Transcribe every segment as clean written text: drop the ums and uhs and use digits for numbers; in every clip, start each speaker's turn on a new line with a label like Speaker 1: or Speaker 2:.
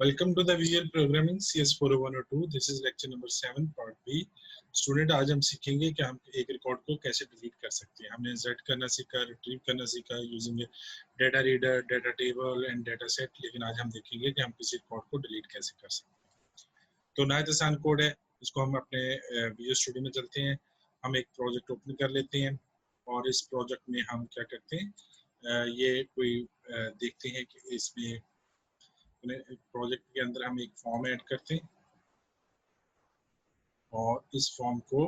Speaker 1: Welcome to the visual programming CS40102। This is lecture number 7 part B. Student, आज हम सीखेंगे कि हम एक रिकॉर्ड को कैसे डिलीट कर सकते हैं। हमने सेट करना सीखा, रिट्रीव करना सीखा using data reader, data table and data set. लेकिन आज हम देखेंगे कि हम किसी रिकॉर्ड को डिलीट कैसे कर सकते हैं। तो नया आसान कोड है, इसको हम अपने विजुअल स्टूडियो में चलते हैं। हम एक प्रोजेक्ट ओपन कर लेते हैं और इस प्रोजेक्ट में हम क्या करते हैं, ये कोई देखते हैं कि इसमें प्रोजेक्ट के अंदर हम एक फॉर्म ऐड करते हैं और इस फॉर्म को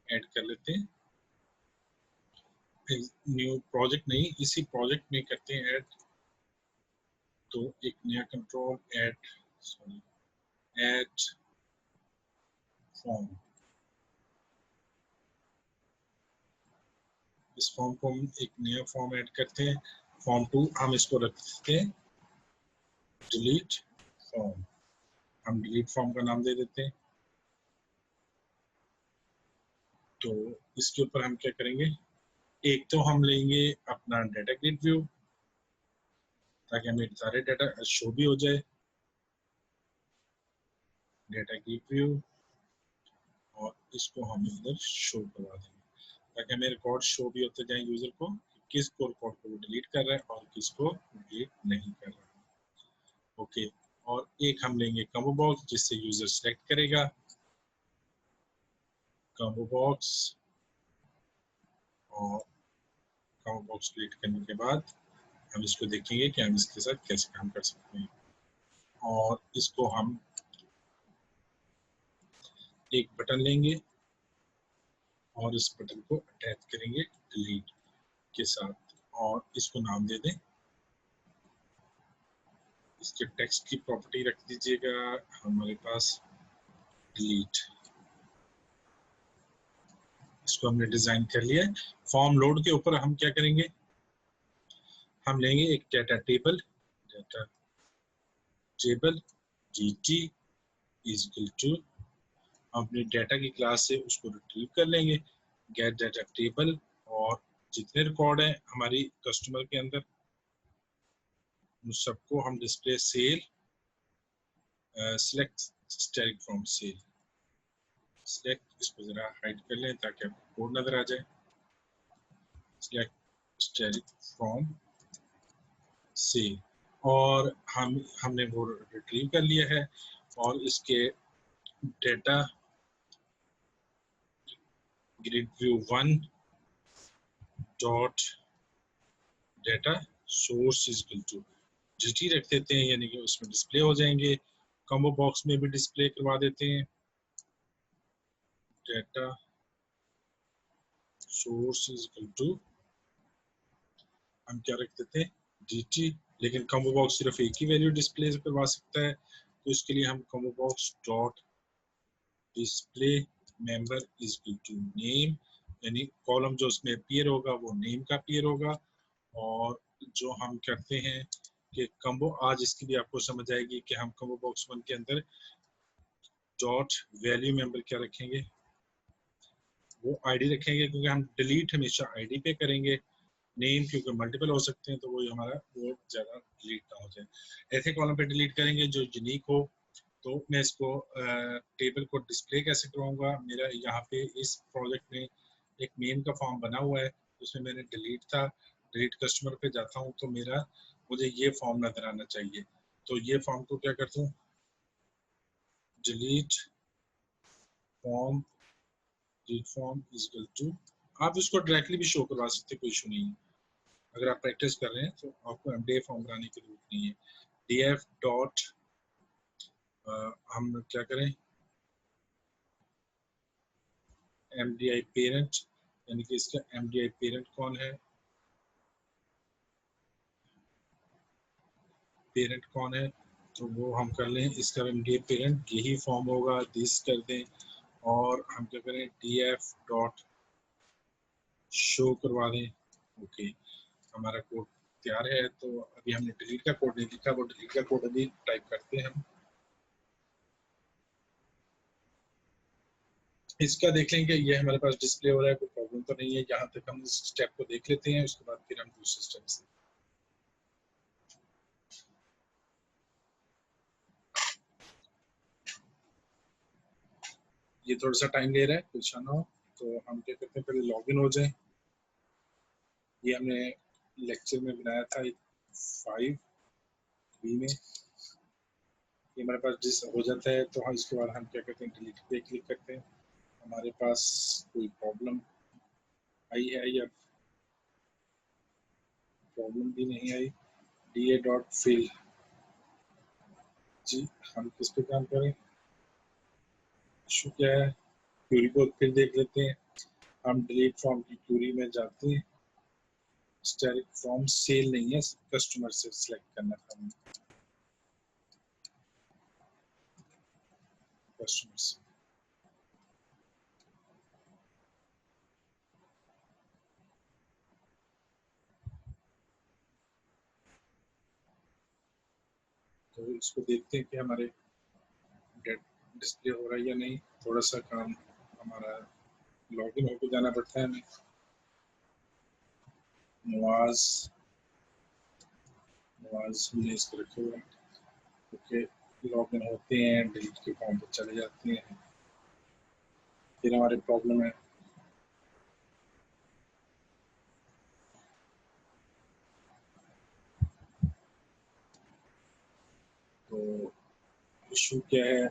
Speaker 1: ऐड कर लेते हैं। न्यू प्रोजेक्ट नहीं, इसी प्रोजेक्ट में करते हैं ऐड। तो एक नया कंट्रोल ऐड फॉर्म। इस फॉर्म को हम एक नया फॉर्म ऐड करते हैं, फॉर्म 2। हम इसको रखते हैं डिलीट फॉर्म। हम डिलीट फॉर्म का नाम दे देते हैं। तो इसके ऊपर हम क्या करेंगे, एक तो हम लेंगे अपना डेटा ग्रिड व्यू ताकि हमें सारे डेटा शो भी हो जाए। डेटा ग्रिड व्यू और इसको हम इधर शो करवा देंगे ताकि हमें रिकॉर्ड शो भी होते जाए यूजर को, किसको रिकॉर्ड को वो डिलीट कर रहा है और किसको डिलीट नहीं कर रहा है। ओके, और एक हम लेंगे कॉम्बो बॉक्स जिससे यूजर सेलेक्ट करेगा। कॉम्बो बॉक्स, और कॉम्बो बॉक्स डिलीट करने के बाद हम इसको देखेंगे कि हम इसके साथ कैसे काम कर सकते हैं। और इसको हम एक बटन लेंगे और इस बटन को अटैच करेंगे डिलीट के साथ और इसको नाम दे दें। इसके टेक्स्ट की प्रॉपर्टी रख दीजिएगा हमारे पास डिलीट। इसको हमने डिजाइन कर लिया है। फॉर्म लोड के ऊपर हम क्या करेंगे, हम लेंगे एक data table dt is equal to, अपने डेटा की क्लास से उसको रिट्रीव कर लेंगे गेट डेटा टेबल, और जितने रिकॉर्ड है हमारी कस्टमर के अंदर उन सबको हम display cell select static from cell select. इसको जरा हाइड कर लें ताकि आपको कोड नजर आ जाए। सिलेक्ट स्टैटिक फ्रॉम सेल, और हमने वो रिट्रीव कर लिया है। और इसके data grid view 1 dot data source is equal to GT रख देते हैं, यानी कि उसमें डिस्प्ले हो जाएंगे। कॉम्बो बॉक्स में भी डिस्प्ले करवा देते हैं data source is equal to, हम क्या रख देते हैं DT। लेकिन कॉम्बो बॉक्स सिर्फ एक ही वैल्यू डिस्प्ले करवा सकता है, तो इसके लिए हम combo box dot display member is equal to name, यानी कॉलम जो उसमें अपीयर होगा वो नेम का अपीयर होगा। और जो हम करते हैं कि कॉम्बो, आज इसकी भी आपको समझ आएगी कि हम कॉम्बो बॉक्स 1 के अंदर डॉट वैल्यू मेंबर क्या रखेंगे, वो आईडी रखेंगे, क्योंकि हम डिलीट हमेशा आईडी पे करेंगे। नेम क्योंकि मल्टीपल हो सकते हैं तो वो हमारा वो ज्यादा डिलीट ना हो जाए। ऐसे कॉलम पे डिलीट करेंगे जो यूनिक हो। तो मैं इसको टेबल को डिस्प्ले कैसे कराऊंगा, मेरा यहाँ पे इस प्रोजेक्ट में एक मेन का फॉर्म बना हुआ है, उसमें मैंने डिलीट था, डिलीट कस्टमर पे जाता हूँ तो मुझे ये फॉर्म नजर आना चाहिए। तो ये फॉर्म को क्या करता हूँ, delete form is equal to, आप इसको डायरेक्टली भी शो करवा सकते हैं, कोई इशू नहीं है। अगर आप प्रैक्टिस कर रहे हैं तो आपको MDI फॉर्म बनाने की जरूरत नहीं है। df डॉट हम क्या करें, MDI पेरेंट, यानी कि इसका MDI पेरेंट कौन है, तो वो हम कर लें। इसका MDI पेरेंट यही फॉर्म होगा, दिस कर दें। और हम क्या करें, df डॉट शो करवा दें। ओके, हमारा कोड तैयार है। तो अभी हमने डिलीट का कोड नहीं लिखा, वो डिलीट का कोड अभी टाइप करते हैं हम। इसका देख लेंगे, ये हमारे पास डिस्प्ले हो रहा है, कोई प्रॉब्लम तो नहीं है। यहाँ तक हम इस स्टेप को देख लेते हैं, उसके बाद फिर हम दूसरे स्टेप से। ये थोड़ा सा टाइम ले रहा है, कुछ ना हो तो हम क्या करते हैं, पहले लॉगिन हो जाए। ये हमने लेक्चर में बनाया था 5B में। ये हमारे पास जिस हो जाता है तो हम इसके बाद हम क्या करते हैं, डिलीट पे क्लिक करते हैं। हमारे पास कोई प्रॉब्लम आई है या प्रॉब्लम भी नहीं आई। da.fill, जी हम किस पे काम करें, इशू क्या है, क्यूरी को फिर देख लेते हैं। हम डिलीट फॉर्म की क्यूरी में जाते हैं। स्टैटिक फॉर्म सेल नहीं है, कस्टमर से सिलेक्ट करना था हमें, कस्टमर से। तो इसको देखते हैं कि हमारे डेट डिस्प्ले हो रहा है या नहीं। थोड़ा सा काम हमारा लॉगिन होकर जाना पड़ता है हमें। नवाज हमने इसको रखे हुए हैं, ओके। लॉगिन होते हैं, डिलीट के फॉर्म पर चले जाते हैं, फिर हमारी प्रॉब्लम है। तो इशू क्या है,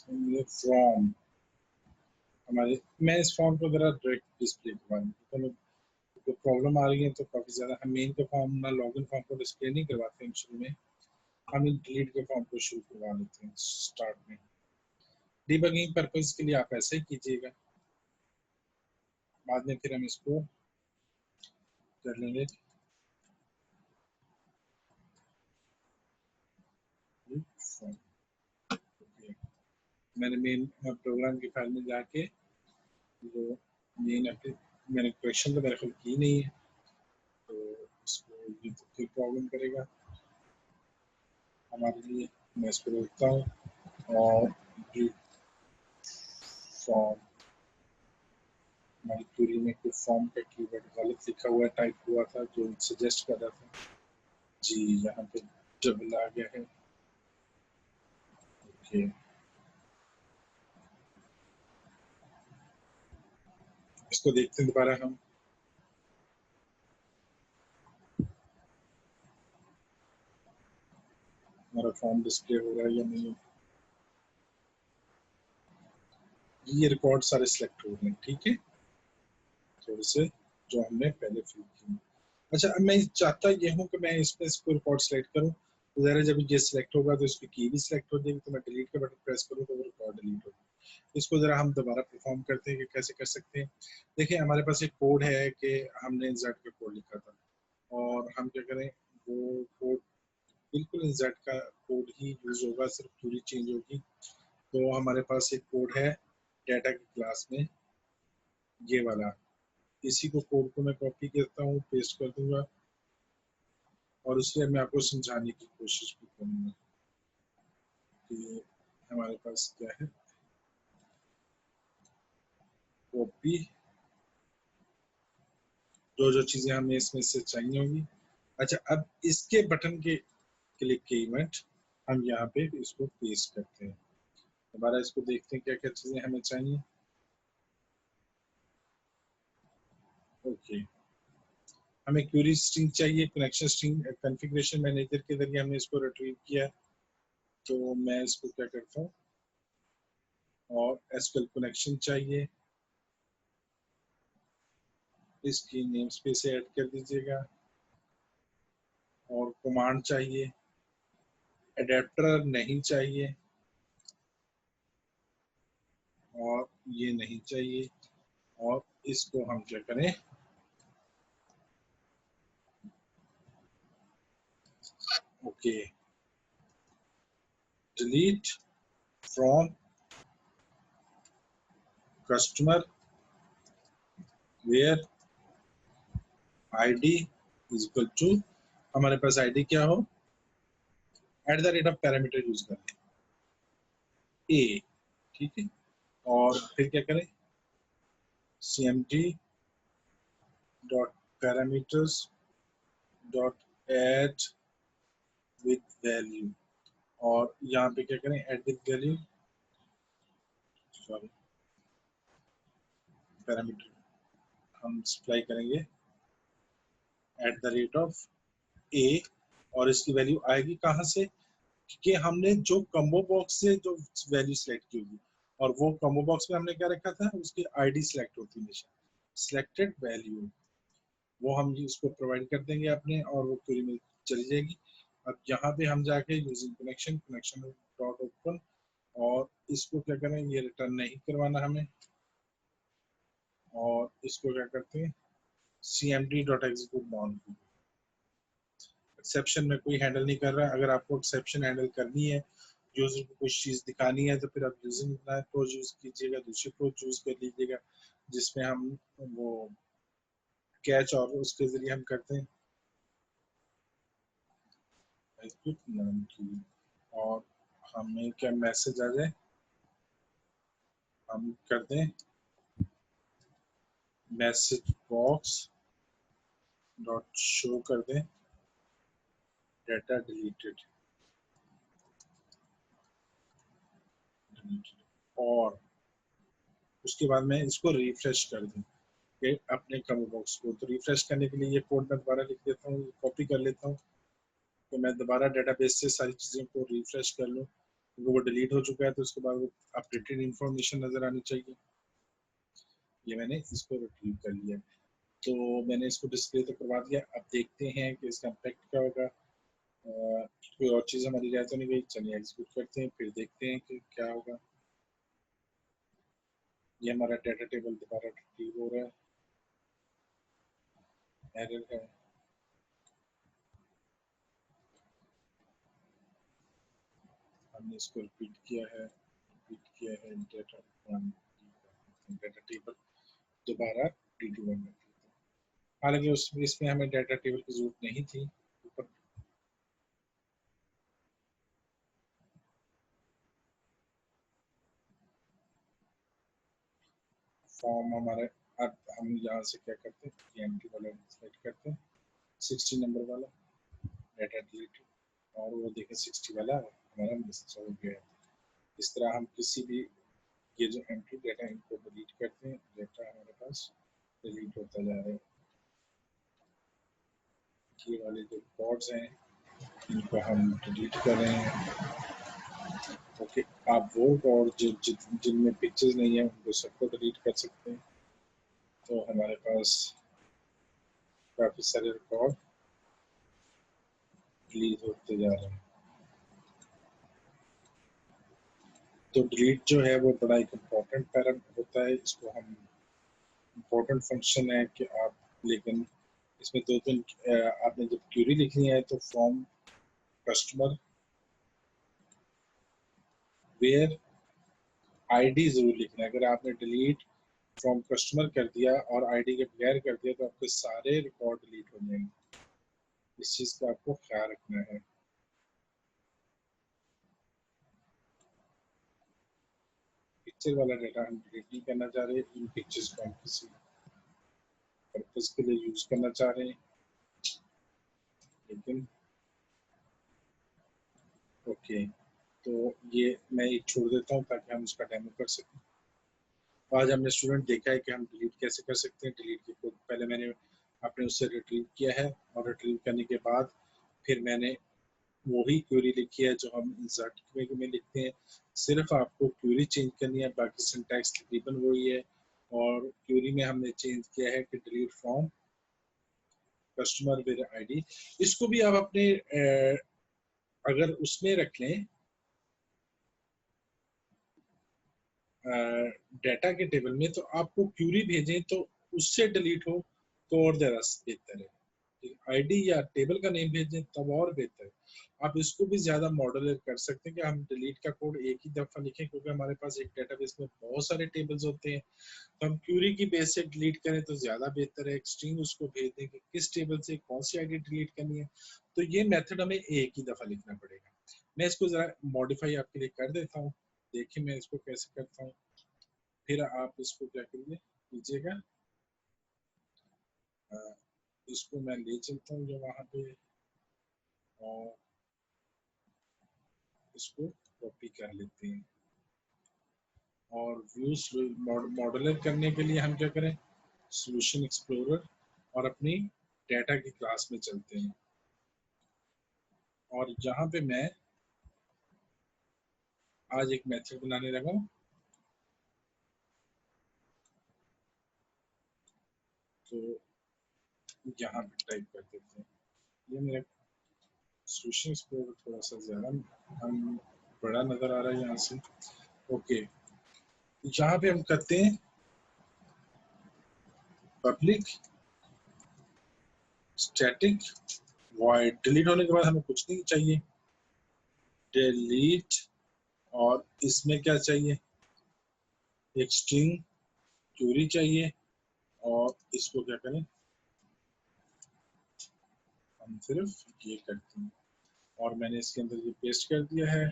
Speaker 1: फॉर्म हमारे, मैं इस फॉर्म को जरा डायरेक्ट डिस्प्ले करवा दूँ, तो प्रॉब्लम आ रही है। तो काफी ज्यादा हम मेन के फॉर्म ना लॉगिन फॉर्म को डिस्प्ले नहीं करवाते हैं शुरू में, हम डिलीट के फॉर्म को शुरू करवा लेते हैं स्टार्ट में। डिबगिंग पर्पस के लिए आप ऐसे ही कीजिएगा, बाद में फिर हम इसको कर लेंगे। मैंने मेन प्रोग्राम की फाइल में जाके जो मेन मैंने क्वेश्चन तो मेरे ख्याल की नहीं है, तो इसको ये तो फिर प्रॉब्लम करेगा हमारे लिए। मैं इसको रोकता हूँ और फॉर्म, हमारी क्वेरी में कुछ फॉर्म का कीवर्ड गलत लिखा हुआ टाइप हुआ था जो सजेस्ट कर रहा था, जी यहाँ पे डबल आ गया है, ओके। इसको देखते हैं दोबारा हम, हमारा फॉर्म डिस्प्ले हो रहा है या नहीं। ये रिकॉर्ड सारे सिलेक्ट हो गए, ठीक है, थोड़े से जो हमने पहले फिल किए। अच्छा, अब मैं चाहता ये हूँ कि मैं इसमें इसको रिकॉर्ड सेलेक्ट करूँ, तो ज़रा जब ये सिलेक्ट होगा तो इसकी की भी सिलेक्ट हो जाएगी, तो मैं डिलीट का बटन प्रेस करूँ तो वो रिकॉर्ड डिलीट होगा। इसको ज़रा हम दोबारा परफॉर्म करते हैं कि कैसे कर सकते हैं। देखिए हमारे पास एक कोड है कि हमने जेड का कोड लिखा था, और हम क्या करें, वो कोड बिल्कुल जेड का कोड ही यूज होगा, सिर्फ पूरी चेंज होगी। तो हमारे पास एक कोड है डाटा की क्लास में, ये वाला, इसी को कोड को मैं कॉपी करता हूँ, पेस्ट कर दूंगा, और उससे मैं आपको समझाने की कोशिश भी करूंगा कि हमारे पास क्या है। कॉपी, जो जो चीजें हमें इसमें से चाहिए होंगी। अच्छा, अब इसके बटन के क्लिक के इवेंट हम यहाँ पे इसको पेस्ट करते हैं। दोबारा इसको देखते हैं क्या क्या चीजें हमें चाहिए, ओके। हमें क्वेरी स्ट्रिंग चाहिए, कनेक्शन स्ट्रिंग कॉन्फ़िगरेशन मैनेजर के जरिए हमने इसको रिट्रीव किया है, तो मैं इसको क्या करता हूँ, और एसक्यूएल कनेक्शन चाहिए, इसकी नेम स्पेस ऐड कर दीजिएगा, और कमांड चाहिए, एडेप्टर नहीं चाहिए, और ये नहीं चाहिए, और इसको हम क्या करें, okay, delete from customer where ID is equal to, हमारे पास आईडी क्या हो, @ ऑफ पैरामीटर यूज करें ए, ठीक है, और फिर क्या करें, cmd dot parameters dot add with value, और यहाँ पे क्या करें, add with value, sorry parameter हम सप्लाई करेंगे at the rate of A, और इसकी वैल्यू आएगी कहाँ से, कि हमने जो कम्बो बॉक्स से जो वैल्यू सिलेक्ट की होगी, और वो कम्बो बॉक्स में हमने क्या रखा था, उसकी आईडी सिलेक्ट होती है हमेशा, सिलेक्टेड वैल्यू, वो हम इसको प्रोवाइड कर देंगे अपने, और वो क्वेरी में चली जाएगी। अब यहाँ पे हम जाके using connection, connection dot open, और इसको क्या करें, ये रिटर्न नहीं करवाना हमें, और इसको क्या करते हैं, cmd dot execute non, exception में कोई हैंडल नहीं कर रहा है। अगर आपको एक्सेप्शन हैंडल करनी है, यूजर को कुछ चीज दिखानी है, तो फिर आप यूजिंग अप्रोच यूज कीजिएगा, दूसरी अप्रोच यूज कर लीजिएगा, जिसमें हम वो कैच और उसके जरिए हम करते हैं नाम की, और हमें क्या मैसेज आ जाए, हम करते हैं मैसेज बॉक्स डॉट शो कर दें डाटा डिलीटेड, और उसके बाद मैं इसको रिफ्रेश कर दूं अपने कम बॉक्स को। तो रिफ्रेश करने के लिए ये कोड मैं दोबारा लिख देता हूँ, कॉपी कर लेता हूँ, तो मैं दोबारा डेटाबेस से सारी चीज़ों को रिफ्रेश कर लूँ, क्योंकि वो डिलीट हो चुका है, तो उसके बाद वो अपडेटेड इंफॉर्मेशन नज़र आनी चाहिए। ये मैंने इसको रिट्रीव कर लिया, तो मैंने इसको डिस्प्ले तो करवा दिया। अब देखते हैं कि इसका इम्पैक्ट क्या होगा। कोई और चीज़ हमारी रह तो नहीं गई, चलिए एग्जीक्यूट करते हैं, फिर देखते हैं कि क्या होगा। ये हमारा डाटा टेबल दोबारा रिट्रीव हो रहा है, एरर है, हमने इसको रिपीट किया है, डाटा टेबल दोबारा D21 में। हालांकि उसमें इसमें हमें डाटा टेबल की जरूरत नहीं थी, ऊपर फॉर्म हमारे। अब हम यहाँ से क्या करते हैं, एम्प्टी वाला सेलेक्ट करते हैं, 60 नंबर वाला डाटा डिलीट, और वो देखें 60 वाला हमारा मिस हो गया है। इस तरह हम किसी भी ये जो एम्प्टी डाटा इनको डिलीट करते हैं, डाटा हमारे पास डिलीट होता जा रहा है। ये वाले जो रिकॉर्ड्स हैं इनको हम डिलीट कर रहे हैं। ओके, आप वो और जिनमें पिक्चर्स नहीं है उनको सबको डिलीट कर सकते हैं। तो हमारे पास काफी सारे रिकॉर्ड डिलीट होते जा रहे हैं। तो डिलीट जो है वो बड़ा एक इम्पोर्टेंट पैरामीटर होता है, इसको हम इम्पोर्टेंट फंक्शन है कि आप, लेकिन इसमें दो तीन आपने जब क्यूरी लिखनी है तो फ्रॉम कस्टमर वेयर आईडी जरूर लिखना है। अगर आपने डिलीट फ्रॉम कस्टमर कर दिया और आईडी के बगैर कर दिया तो आपके सारे रिकॉर्ड डिलीट हो जाएंगे, इस चीज का आपको ख्याल रखना है। पिक्चर वाला डाटा हम डिलीट नहीं करना चाह रहे, इन पिक्चर्स को हम किसी पर्पज के लिए यूज करना चाह रहे हैं, लेकिन ओके, तो ये मैं एक छोड़ देता हूँ ताकि हम उसका डेमो कर सकें। आज हमने स्टूडेंट देखा है कि हम डिलीट कैसे कर सकते हैं। डिलीट के कोड पहले मैंने अपने उससे रिट्रीव किया है, और रिट्रीव करने के बाद फिर मैंने वही क्वेरी लिखी है जो हम इंसर्ट में लिखते हैं। सिर्फ आपको क्वेरी चेंज करनी है, बाकी सिंटैक्स तकरीबन वही है। और क्वेरी में हमने चेंज किया है कि delete from customer with ID. इसको भी आप अपने अगर उसमें रख लें डाटा के टेबल में, तो आपको क्यूरी भेजें तो उससे डिलीट हो तो और ज़्यादा बेहतर है। आईडी या टेबल का नेम भेजें तब और बेहतर है। आप इसको भी ज़्यादा मॉडुलर कर सकते हैं कि हम डिलीट का कोड एक ही दफ़ा लिखें, क्योंकि हमारे पास एक डेटाबेस में बहुत सारे टेबल्स होते हैं, तो हम क्यूरी की बेस से डिलीट करें तो ज़्यादा बेहतर है। एक स्ट्रिंग उसको भेज दें कि किस टेबल से कौन सी आईडी डिलीट करनी है, तो ये मेथड हमें एक ही दफ़ा लिखना पड़ेगा। मैं इसको ज़रा मॉडिफाई आपके लिए कर देता हूँ, देखिए मैं इसको कैसे करता हूँ, फिर आप इसको क्या करिए कीजिएगा। इसको मैं ले चलता हूँ जो वहाँ पे, और इसको कॉपी कर लेते हैं और व्यू मॉडलर करने के लिए हम क्या करें, सॉल्यूशन एक्सप्लोरर और अपनी डाटा की क्लास में चलते हैं और यहाँ पे मैं आज एक मेथड बनाने लगा हूँ। तो यहाँ पे टाइप कर देते हैं, ये मेरा सॉल्यूशन एक्सप्लोरर थोड़ा सा ज्यादा हम बड़ा नजर आ रहा है यहाँ से। ओके, यहाँ पे हम करते हैं पब्लिक स्टैटिक वॉइड, डिलीट होने के बाद हमें कुछ नहीं चाहिए, डिलीट, और इसमें क्या चाहिए, एक स्ट्रिंग क्यूरी चाहिए और इसको क्या करें, हम सिर्फ ये करते हैं और मैंने इसके अंदर ये पेस्ट कर दिया है।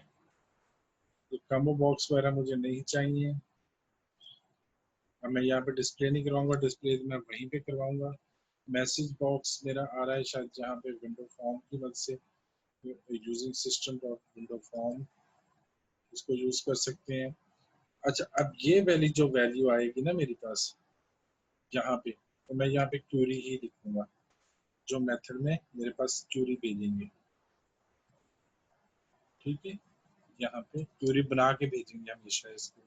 Speaker 1: ये कॉम्बो बॉक्स वगैरह मुझे नहीं चाहिए। अब मैं यहाँ पे डिस्प्ले नहीं करवाऊंगा, डिस्प्ले मैं वहीं पे करवाऊंगा। मैसेज बॉक्स मेरा आ रहा है शायद जहाँ पे विंडो फॉर्म की मदद से, using system dot window form, इसको यूज कर सकते हैं। अच्छा, अब ये वाली जो वैल्यू आएगी ना मेरे पास यहाँ पे, तो मैं यहाँ पे क्यूरी ही लिखूंगा, जो मेथड में मेरे पास क्यूरी भेजेंगे। ठीक है, यहाँ पे क्यूरी बना के भेजेंगे हमेशा इसको।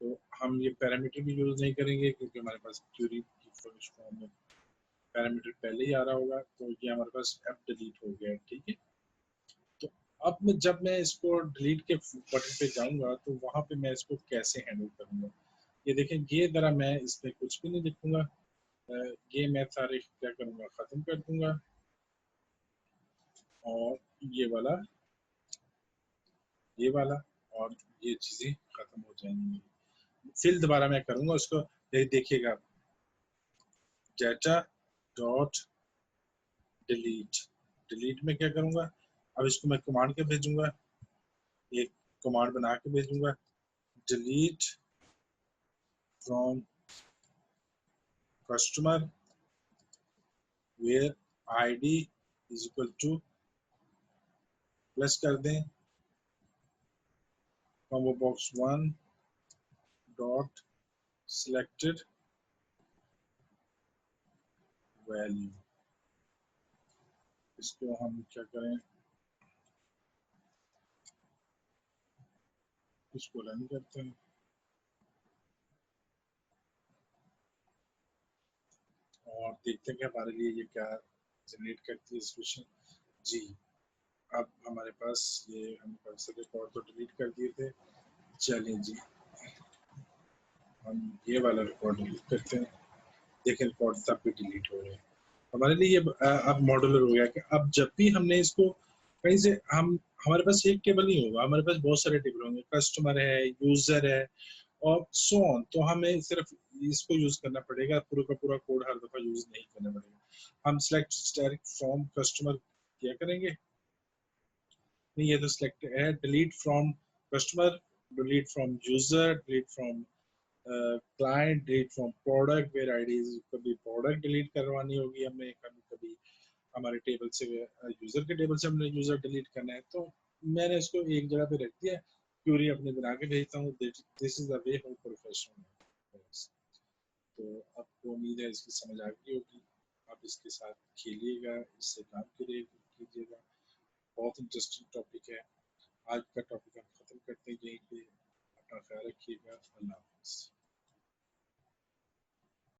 Speaker 1: तो हम ये पैरामीटर भी यूज नहीं करेंगे क्योंकि हमारे पास क्यूरी की फॉर्म में पैरामीटर पहले ही आ रहा होगा, तो ये हमारे पास अब डिलीट हो गया है। ठीक है, तो अब जब मैं इसको डिलीट के बटन पे जाऊंगा तो वहां पे मैं इसको कैसे हैंडल करूंगा, ये देखें, ये जरा मैं इसमें कुछ भी नहीं लिखूंगा, ये मैं सारे क्या करूंगा, खत्म कर दूंगा और ये वाला और ये चीजें खत्म हो जाएंगी। फिर दोबारा मैं करूंगा उसको, देखिएगा, डाटा डॉट डिलीट, डिलीट में क्या करूंगा, अब इसको मैं कमांड के भेजूंगा, एक कमांड बना के भेजूंगा, delete from customer where ID is equal to, plus कर दें combo box 1 dot selected value. इसको हम क्या करें, इसको रन करते हैं और देखते हैं कि हमारे लिए ये क्या जनरेट करती है सॉल्यूशन। जी, अब हमारे पास ये, हम कर्सर रिकॉर्ड तो डिलीट कर दिए थे, चलिए जी हम ये वाला रिकॉर्ड डिलीट करते हैं। देखिए रिकॉर्ड तब भी डिलीट हो रहे हैं। हमारे लिए ये अब मॉड्यूलर हो गया कि अब जब भी हमने इसको कहीं से, हम हमारे पास एक टेबल नहीं होगा, हमारे पास बहुत सारे टेबल होंगे, कस्टमर है, यूजर है और सो ऑन, तो हमें सिर्फ इसको यूज करना पड़ेगा, पूरा का पूरा कोड हर दफा यूज नहीं करना पड़ेगा। हम सिलेक्ट स्टैटिक फ्रॉम कस्टमर क्या करेंगे, नहीं ये तो सिलेक्ट है, delete from customer, delete from user, delete from client, delete from product where IDs, कभी प्रोडक्ट डिलीट करवानी होगी हमें, कभी कभी हमारे टेबल से, यूजर के टेबल से हमने यूजर डिलीट करना है, तो मैंने इसको एक जगह पे रख दिया, क्यूरी अपने बना के भेजता हूँ। This is the way how professional. तो आपको उम्मीद है इसकी समझ आ गई होगी, आप इसके साथ खेलिएगा, इससे काम कीजिएगा, बहुत इंटरेस्टिंग टॉपिक है। आज का टॉपिक हम खत्म करते हैं यहीं पे, अपना ख्याल रखिएगा, अल्लाह हाफ़िज़।